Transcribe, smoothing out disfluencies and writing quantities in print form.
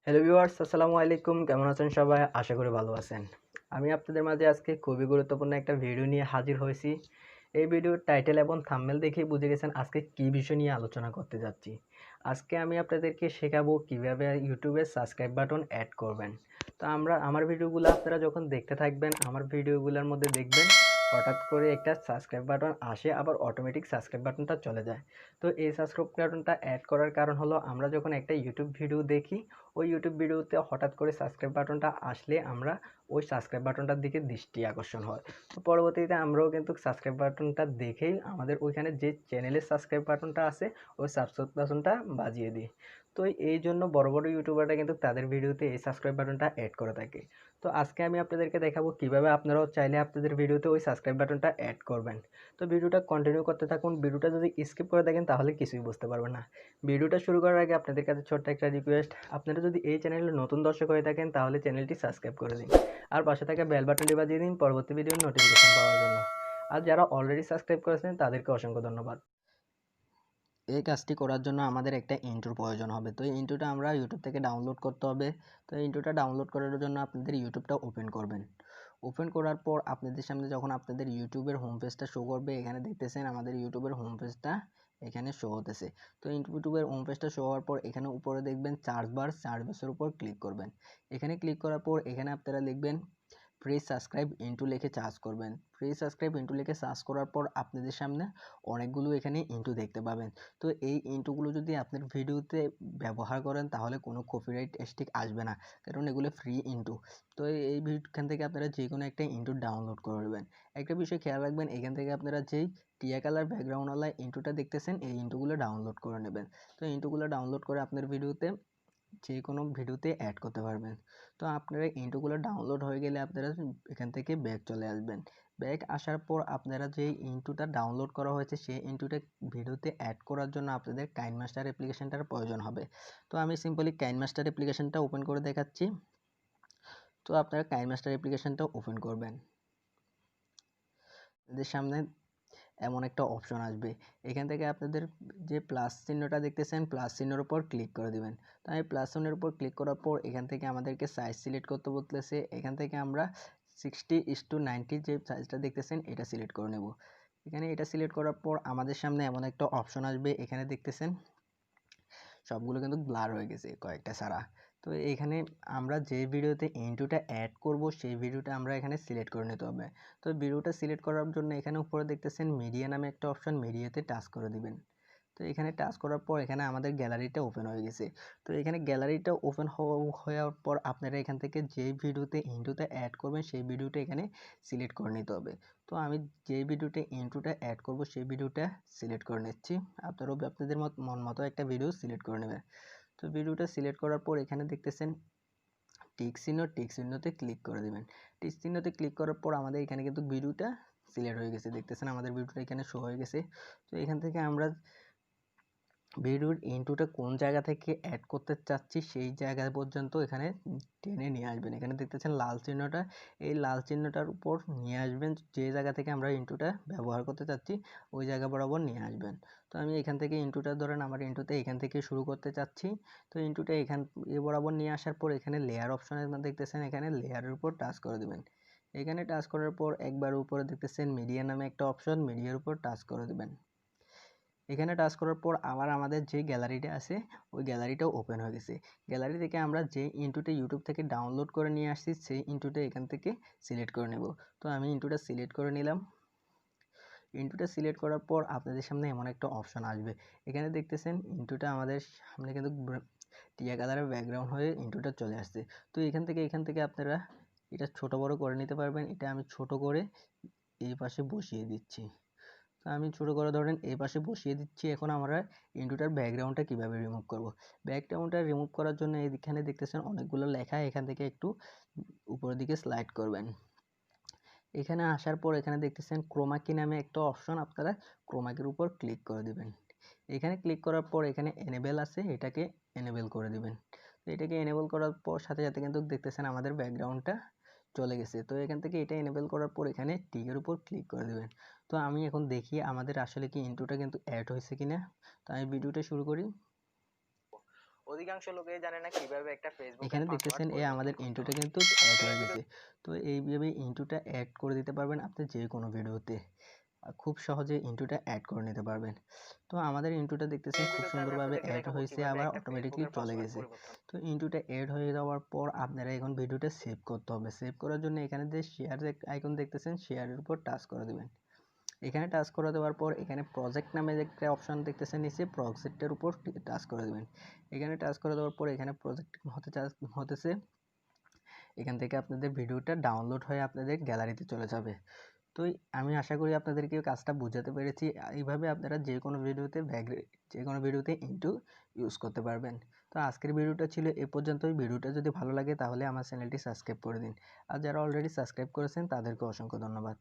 Hello viewers, আসসালামু আলাইকুম। কেমন আছেন সবাই? আশা করি ভালো আছেন। আমি আপনাদের মাঝে আজকে খুবই গুরুত্বপূর্ণ একটা ভিডিও নিয়ে হাজির হয়েছি। এই ভিডিওর টাইটেল এবং থাম্বনেল দেখেই বুঝে গেছেন আজকে কী বিষয় নিয়ে আলোচনা করতে যাচ্ছি। আজকে আমি আপনাদেরকে শেখাবো কিভাবে ইউটিউবে সাবস্ক্রাইব বাটন অ্যাড করবেন। তো আমার ভিডিওগুলো আপনারা যখন দেখতে থাকবেন, আমার ভিডিওগুলোর মধ্যে দেখবেন হঠাৎ করে একটা সাবস্ক্রাইব বাটন আসে, আবার অটোমেটিক সাবস্ক্রাইব বাটনটা চলে যায়। তো এই সাবস্ক্রাইব বাটনটা অ্যাড করার কারণ হলো আমরা যখন একটা ইউটিউব ভিডিও দেখি, ওই ইউটিউব ভিডিওতে হঠাৎ করে সাবস্ক্রাইব বাটনটা আসলে আমরা ওই সাবস্ক্রাইব বাটনটার দিকে দৃষ্টি আকর্ষণ হয়। তো পরবর্তীতে আমরাও কিন্তু সাবস্ক্রাইব বাটনটা দেখেই আমাদের ওইখানে যে চ্যানেলের সাবস্ক্রাইব বাটনটা আছে ওই সাবস্ক্রাইব বাটনটা বাজিয়ে দিই। তো এই জন্য বড় বড় ইউটিউবাররা কিন্তু তাদের ভিডিওতে এই সাবস্ক্রাইব বাটনটা অ্যাড করে থাকে। তো আজকে আমি আপনাদেরকে দেখাবো কিভাবে আপনারাও চাইলে আপনাদের ভিডিওতে ওই সাবস্ক্রাইব বাটনটা অ্যাড করবেন। তো ভিডিওটা কন্টিনিউ করতে থাকুন। ভিডিওটা যদি স্কিপ করে দেখেন তাহলে কিছুই বুঝতে পারবেন না। ভিডিওটা শুরু করার আগে আপনাদের কাছে ছোট্ট একটা রিকোয়েস্ট, আপনারা যদি এই চ্যানেলে নতুন দর্শক হয়ে থাকেন তাহলে চ্যানেলটি সাবস্ক্রাইব করে দিন, আর পাশে থাকা বেল বাটনটি বাজিয়ে দিন পরবর্তী ভিডিওর নোটিফিকেশন পাওয়ার জন্য। আর যারা অলরেডি সাবস্ক্রাইব করেছেন তাদেরকে অসংখ্য ধন্যবাদ। এই কাজটি করার জন্য আমাদের একটা ইন্ট্রোর প্রয়োজন হবে। তো এই ইন্ট্রোটা আমরা ইউটিউব থেকে ডাউনলোড করতে হবে। তো এই ইন্ট্রোটা ডাউনলোড করার জন্য আপনাদের ইউটিউবটা ওপেন করবেন। ওপেন করার পর আপনাদের সামনে যখন আপনাদের ইউটিউবের হোম পেজটা শো করবে, এখানে দেখতেছেন আমাদের ইউটিউবের হোম পেজটা এখানে শো হতেছে। তো ইউটিউবের হোম পেজটা শো হওয়ার পর এখানে উপরে দেখবেন সার্চ বারের উপর ক্লিক করবেন। এখানে ক্লিক করার পর এখানে আপনারা লিখবেন ফ্রি সাবস্ক্রাইব ইন্টু লিখে সার্চ করবেন। ফ্রি সাবস্ক্রাইব ইন্টু লিখে সার্চ করার পর আপনাদের সামনে অনেকগুলো এখানে ইন্টু দেখতে পাবেন। তো এই ইন্টুগুলো যদি আপনার ভিডিওতে ব্যবহার করেন তাহলে কোনো কপিরাইট স্ট্রাইক আসবে না, কারণ এগুলো ফ্রি ইন্টু। তো এখান থেকে আপনারা যে কোনো একটা ইন্টু ডাউনলোড করে নেবেন। একটা বিষয় খেয়াল রাখবেন, এখান থেকে আপনারা যেই টিয়া কালার ব্যাকগ্রাউন্ডওয়ালা ইন্টুটা দেখতেছেন এই ইন্টুগুলো ডাউনলোড করে নেবেন। তো ইন্টুগুলো ডাউনলোড করে আপনার ভিডিওতে যে কোনো ভিডিওতে অ্যাড করতে পারবেন। তো আপনারা ইন্ট্রোগুলো ডাউনলোড হয়ে গেলে আপনারা এখান থেকে ব্যাক চলে আসবেন। ব্যাক আসার পর আপনারা যে ইন্ট্রোটা ডাউনলোড করা হয়েছে সেই ইন্ট্রোটা ভিডিওতে অ্যাড করার জন্য আপনাদের কাইনমাস্টার অ্যাপ্লিকেশনটার প্রয়োজন হবে। তো আমি সিম্পলি কাইনমাস্টার অ্যাপ্লিকেশনটা ওপেন করে দেখাচ্ছি। তো আপনারা কাইনমাস্টার অ্যাপ্লিকেশনটা ওপেন করবেন। এদের সামনে এমন একটা অপশন আসবে, এখান থেকে আপনাদের যে প্লাস চিহ্নটা দেখতেছেন প্লাস চিহ্নের উপর ক্লিক করে দিবেন। তো আমি প্লাস চিহ্নের উপর ক্লিক করার পর এখান থেকে আমাদেরকে সাইজ সিলেক্ট করতে বলতেছে। এখান থেকে আমরা 60:90 যে সাইজটা দেখতেছেন এটা সিলেক্ট করে নেব। এখানে এটা সিলেক্ট করার পর আমাদের সামনে এমন একটা অপশন আসবে, এখানে দেখতেছেন সবগুলো কিন্তু ব্লার হয়ে গেছে কয়েকটা ছাড়া। তো এখানে আমরা যে ভিডিওতে ইন্ট্রোটা অ্যাড করব সেই ভিডিওটা আমরা এখানে সিলেক্ট করে নিতে হবে। তো ভিডিওটা সিলেক্ট করার জন্য এখানে উপরে দেখতেছেন মিডিয়া নামে একটা অপশন, মিডিয়াতে টাচ করে দিবেন। তো এখানে টাচ করার পর এখানে আমাদের গ্যালারিটা ওপেন হয়ে গেছে। তো এখানে গ্যালারিটা ওপেন হওয়ার পর আপনারা এখান থেকে যে ভিডিওতে ইন্ট্রোটা অ্যাড করবেন সেই ভিডিওটা এখানে সিলেক্ট করে নিতে হবে। তো আমি যে ভিডিওতে ইন্ট্রোটা অ্যাড করব সেই ভিডিওটা সিলেক্ট করে নিচ্ছি। আপনারাও আপনাদের মন মতো একটা ভিডিও সিলেক্ট করে নেবেন। তো ভিডিওটা সিলেক্ট করার পর এখানে দেখতেছেন টিক চিহ্নতে ক্লিক করে দিবেন। টিক চিহ্নতে ক্লিক করার পর আমাদের এখানে কিন্তু ভিডিওটা সিলেক্ট হয়ে গেছে, দেখতেছেন আমাদের ভিডিওটা এখানে শো হয়ে গেছে। তো এখান থেকে আমরা ভিডিওর ইন্ট্রোটা কোন জায়গা থেকে অ্যাড করতে চাচ্ছি সেই জায়গা পর্যন্ত এখানে টেনে নিয়ে আসবেন। এখানে দেখতেছেন লাল চিহ্নটা, এই লাল চিহ্নটার উপর নিয়ে আসবেন, যে জায়গা থেকে আমরা ইন্ট্রোটা ব্যবহার করতে চাচ্ছি ওই জায়গা বরাবর নিয়ে আসবেন। তো আমি এখান থেকে ইন্ট্রোটা ধরেন আমার ইন্ট্রোতে এখান থেকে শুরু করতে চাচ্ছি। তো ইন্ট্রোটা বরাবর নিয়ে আসার পর এখানে লেয়ার অপশনে দেখতেছেন, এখানে লেয়ারের উপর টাচ করে দেবেন। এখানে টাচ করার পর একবার উপরে দেখতেছেন মিডিয়া নামে একটা অপশন, মিডিয়ার উপর টাচ করে দেবেন। এখানে টাচ করার পর আবার আমাদের যে গ্যালারিটা আছে ওই গ্যালারিটাও ওপেন হয়ে গেছে। গ্যালারি থেকে আমরা যে ইন্ট্রোটা ইউটিউব থেকে ডাউনলোড করে নিয়ে আসছি সেই ইন্ট্রোটা এখান থেকে সিলেক্ট করে নেব। তো আমি ইন্ট্রোটা সিলেক্ট করে নিলাম। ইন্ট্রোটা সিলেক্ট করার পর আপনাদের সামনে এমন একটা অপশন আসবে, এখানে দেখতেছেন ইন্ট্রোটা আমাদের সামনে কিন্তু টিয়া কালারের ব্যাকগ্রাউন্ড হয়ে ইন্ট্রোটা চলে আসছে। তো এখান থেকে আপনারা এটা ছোট বড় করে নিতে পারবেন। এটা আমি ছোট করে এই পাশে বসিয়ে দিচ্ছি। তো আমি ছোটো করে ধরেন এই পাশে বসিয়ে দিচ্ছি। এখন আমরা ইন্ট্রোটার ব্যাকগ্রাউন্ডটা কীভাবে রিমুভ করব। ব্যাকগ্রাউন্ডটা রিমুভ করার জন্য এখানে দেখতেছেন অনেকগুলো লেখা, এখান থেকে একটু উপরের দিকে স্লাইড করবেন। এখানে আসার পর এখানে দেখতেছেন ক্রোমাকি নামে একটা অপশন, আপনারা ক্রোমাকির উপর ক্লিক করে দিবেন। এখানে ক্লিক করার পর এখানে এনেবেল আছে, এটাকে এনেবেল করে দিবেন। তো এটাকে এনেবেল করার পর সাথে সাথে কিন্তু দেখতেছেন আমাদের ব্যাকগ্রাউন্ডটা চলে গেছে। তো এখান থেকে এটা এনেবেল করার পর এখানে টিকের উপর ক্লিক করে দেবেন। তো আমি এখন দেখি আমাদের আসলে কি ইন্ট্রোটা কিন্তু অ্যাড হয়েছে কিনা। তো আমি ভিডিওটা শুরু করি। অধিকাংশ লোকেই জানে না কিভাবে একটা ফেসবুক এখানে দেখতেছেন আমাদের ইন্ট্রোটা কিন্তু অ্যাড হয়ে গেছে। তো এইভাবে ইন্ট্রোটা অ্যাড করে দিতে পারবেন আপনি যে কোনো ভিডিওতে। খুব সহজে ইন্ট্রোটা অ্যাড করে নিতে পারবেন। তো আমাদের ইন্ট্রোটা দেখতেছেন খুব সুন্দরভাবে অ্যাড হয়েছে, আবার অটোমেটিকলি চলে গেছে। তো ইন্ট্রোটা অ্যাড হয়ে যাওয়ার পর আপনারা এখন ভিডিওটা সেভ করতে হবে। সেভ করার জন্য এখানে যে শেয়ার আইকন দেখতেছেন, শেয়ারের উপর টাচ করে দিবেন। এখানে টাচ করে দেওয়ার পর এখানে প্রজেক্ট নামে যে একটা অপশন দেখতেছেন নিচে, প্রজেক্টের উপর টাচ করে দেবেন। এখানে টাচ করে দেওয়ার পর এখানে প্রজেক্ট হতেছে। এখান থেকে আপনাদের ভিডিওটা ডাউনলোড হয়ে আপনাদের গ্যালারিতে চলে যাবে। তো আমি আশা করি আপনাদেরকে কাজটা বোঝাতে পেরেছি। এইভাবে আপনারা যে কোনো ভিডিওতে ইন্ট্রো ইউজ করতে পারবেন। তো আজকের ভিডিওটা ছিল এ পর্যন্তই। ভিডিওটা যদি ভালো লাগে তাহলে আমার চ্যানেলটি সাবস্ক্রাইব করে দিন। আর যারা অলরেডি সাবস্ক্রাইব করেছেন তাদেরকে অসংখ্য ধন্যবাদ।